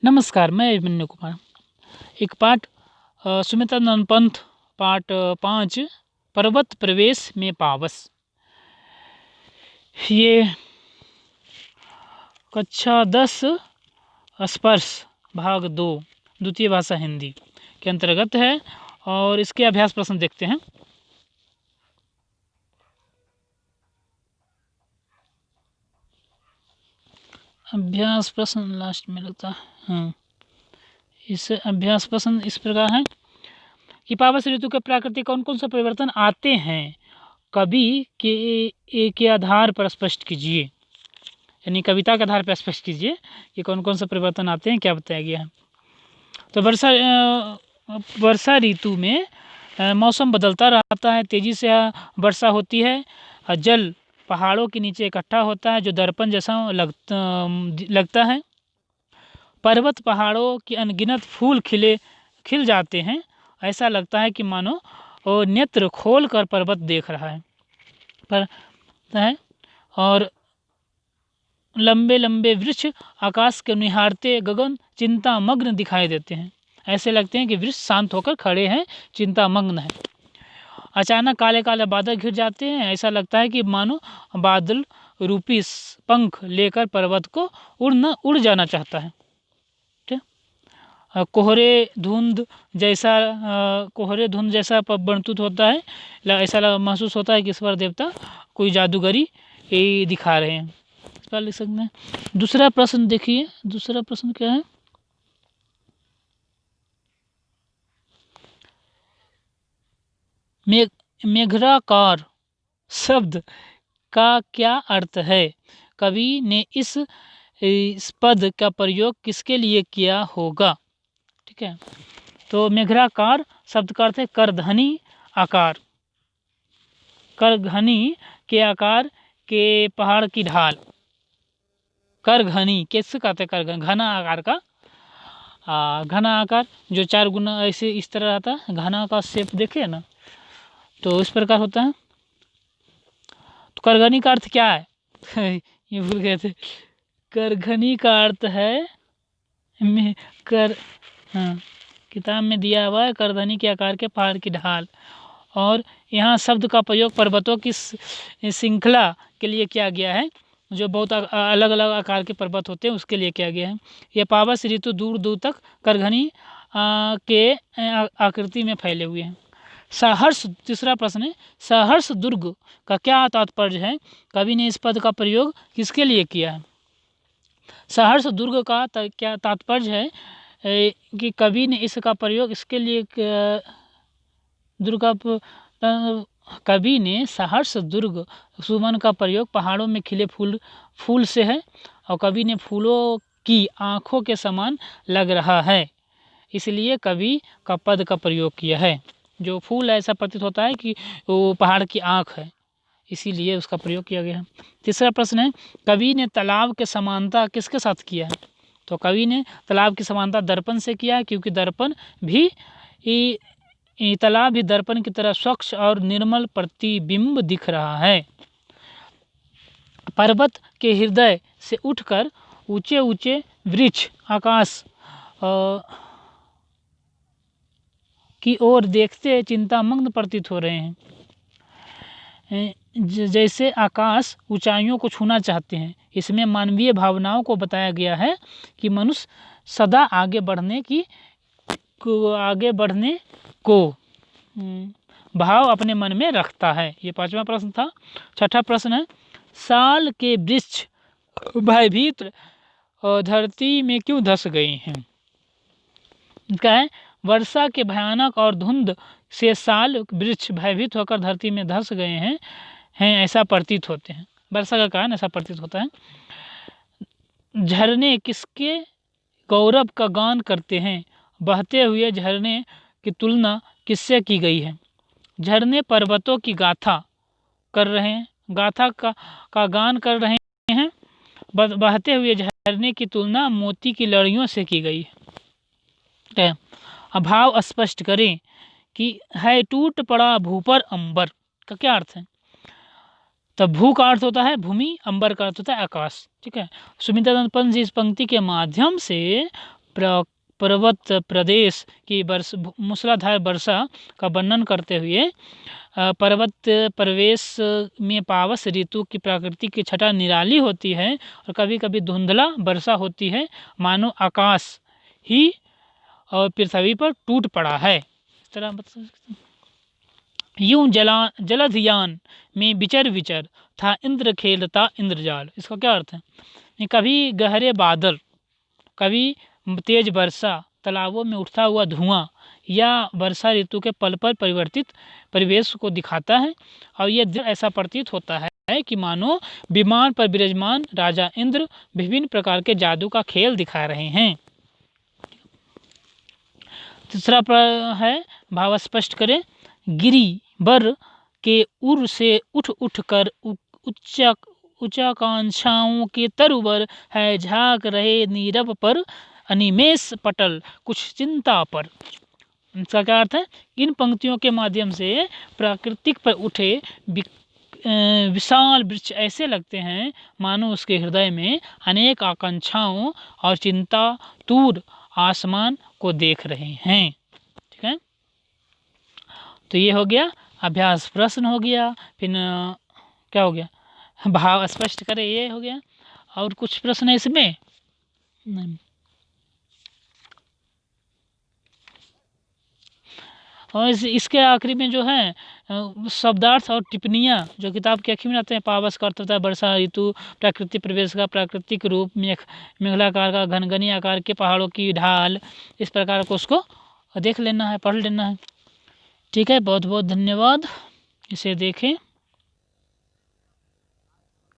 नमस्कार, मैं अभिमन्यु कुमार। एक पाठ सुमित्रानंद पंथ पाठ 5 पर्वत प्रवेश में पावस। ये कक्षा 10 स्पर्श भाग 2 द्वितीय भाषा हिंदी के अंतर्गत है और इसके अभ्यास प्रश्न देखते हैं। अभ्यास प्रश्न लास्ट में लगता है। हाँ, इस अभ्यास प्रश्न इस प्रकार है कि पावस ऋतु के प्राकृतिक कौन कौन से परिवर्तन आते हैं, कवि के आधार पर स्पष्ट कीजिए। यानी कविता के आधार पर स्पष्ट कीजिए कि कौन कौन से परिवर्तन आते हैं, क्या बताया गया है। तो वर्षा ऋतु में मौसम बदलता रहता है, तेज़ी से वर्षा होती है, जल पहाड़ों के नीचे इकट्ठा होता है जो दर्पण जैसा लगता है। पर्वत पहाड़ों की अनगिनत फूल खिल जाते हैं, ऐसा लगता है कि मानो वो नेत्र खोल कर पर्वत देख रहा है। और लंबे लंबे वृक्ष आकाश के निहारते गगन चिंता मग्न दिखाई देते हैं, ऐसे लगते हैं कि वृक्ष शांत होकर खड़े हैं, चिंता मग्न है। अचानक काले काले बादल घिर जाते हैं, ऐसा लगता है कि मानो बादल रूपी पंख लेकर पर्वत को उड़ जाना चाहता है। कोहरे धुंध जैसा प्रतीत होता है, ऐसा महसूस होता है कि ईश्वर देवता कोई जादूगरी दिखा रहे हैं। इसका लिख सकते हैं। दूसरा प्रश्न देखिए, दूसरा प्रश्न क्या है। मेघराकार शब्द का क्या अर्थ है, कवि ने इस पद का प्रयोग किसके लिए किया होगा। ठीक है, तो मेघराकार शब्द का अर्थ है करधनी आकार, करघनी के आकार के पहाड़ की ढाल। करघनी कैसे कहते हैं, करघन घना आकार का, घना आकार जो 4 गुना ऐसे इस तरह आता है, घना का शेप देखे ना, तो इस प्रकार होता है। तो करघनी का अर्थ क्या है ये भूल गए थे। करघनी का अर्थ है हाँ, किताब में दिया हुआ है करधनी के आकार के पहाड़ की ढाल। और यहाँ शब्द का प्रयोग पर्वतों की श्रृंखला के लिए किया गया है, जो बहुत अलग अलग आकार के पर्वत होते हैं उसके लिए किया गया है। यह पावस ऋतु दूर दूर तक करघनी के आकृति में फैले हुए हैं। सहर्ष, तीसरा प्रश्न है, सहर्ष दुर्ग का क्या तात्पर्य है, कवि ने इस पद का प्रयोग किसके लिए किया है। सहर्ष दुर्ग का क्या तात्पर्य है कि कवि ने इसका प्रयोग इसके लिए कवि ने सहर्ष दुर्ग सुमन का प्रयोग पहाड़ों में खिले फूल से है, और कवि ने फूलों की आँखों के समान लग रहा है, इसलिए कवि का पद का प्रयोग किया है। जो फूल ऐसा प्रतीत होता है कि वो पहाड़ की आँख है, इसीलिए उसका प्रयोग किया गया है। तीसरा प्रश्न है, कवि ने तालाब के समानता किसके साथ किया है। तो कवि ने तालाब की समानता दर्पण से किया है, क्योंकि तालाब भी दर्पण की तरह स्वच्छ और निर्मल प्रतिबिंब दिख रहा है। पर्वत के हृदय से उठकर ऊंचे ऊंचे वृक्ष आकाश की ओर देखते चिंतामग्न प्रतीत हो रहे हैं, जैसे आकाश ऊंचाइयों को छूना चाहते हैं। इसमें मानवीय भावनाओं को बताया गया है कि मनुष्य सदा आगे बढ़ने को भाव अपने मन में रखता है। ये 5वां प्रश्न था। छठा प्रश्न है, साल के वृक्ष भयभीत धरती में क्यों धस गए हैं। क्या है, वर्षा के भयानक और धुंध से साल वृक्ष भयभीत होकर धरती में धस गए हैं ऐसा प्रतीत होते हैं। वर्षा का कारण ऐसा प्रतीत होता है। झरने किसके गौरव का गान करते हैं, बहते हुए झरने की तुलना किससे की गई है। झरने पर्वतों की गाथा का गान कर रहे हैं, बहते हुए झरने की तुलना मोती की लड़ियों से की गई है। अभाव स्पष्ट करें कि है टूट पड़ा भू पर अंबर का क्या अर्थ है। तब भू का अर्थ होता है भूमि, अंबर का अर्थ होता है आकाश। ठीक है, सुमित्रानंद पंत जी इस पंक्ति के माध्यम से पर्वत प्रदेश की मूसलाधार वर्षा का वर्णन करते हुए पर्वत प्रवेश में पावस ऋतु की प्रकृति की छटा निराली होती है और कभी कभी धुंधला वर्षा होती है, मानो आकाश ही और पृथ्वी पर टूट पड़ा है। इस तरह बता सकते हैं। यूं जलधयान में विचर था इंद्र खेलता इंद्रजाल। इसका क्या अर्थ है? कभी गहरे बादल, कभी तेज वर्षा, तालाबों में उठता हुआ धुआं या वर्षा ऋतु के पल पर परिवर्तित परिवेश को दिखाता है। और यह ऐसा प्रतीत होता है कि मानो विमान पर विराजमान राजा इंद्र विभिन्न प्रकार के जादू का खेल दिखा रहे हैं। तीसरा है भाव स्पष्ट करें। गिरी बर के उर से उठ कर उच्चाकांक्षाओं के तरुवर है झांक रहे नीरव पर अनिमेष पटल कुछ चिंता पर। इसका क्या अर्थ है? इन पंक्तियों के माध्यम से प्राकृतिक पर उठे विशाल वृक्ष ऐसे लगते हैं मानो उसके हृदय में अनेक आकांक्षाओं और चिंता दूर आसमान को देख रहे हैं। ठीक है, तो ये हो गया अभ्यास प्रश्न हो गया। फिर क्या हो गया? भाव स्पष्ट करें, ये हो गया। और कुछ प्रश्न है इसमें? नहीं। और इसके आखिरी में जो है शब्दार्थ और टिप्पणियाँ जो किताब के आखिर में आते हैं। पावस का अर्थ होता है वर्षा ऋतु, प्राकृतिक प्रवेश का प्राकृतिक रूप, मेघलाकार का, घनघनी आकार के पहाड़ों की ढाल, इस प्रकार को उसको देख लेना है, पढ़ लेना है। ठीक है, बहुत बहुत धन्यवाद। इसे देखें।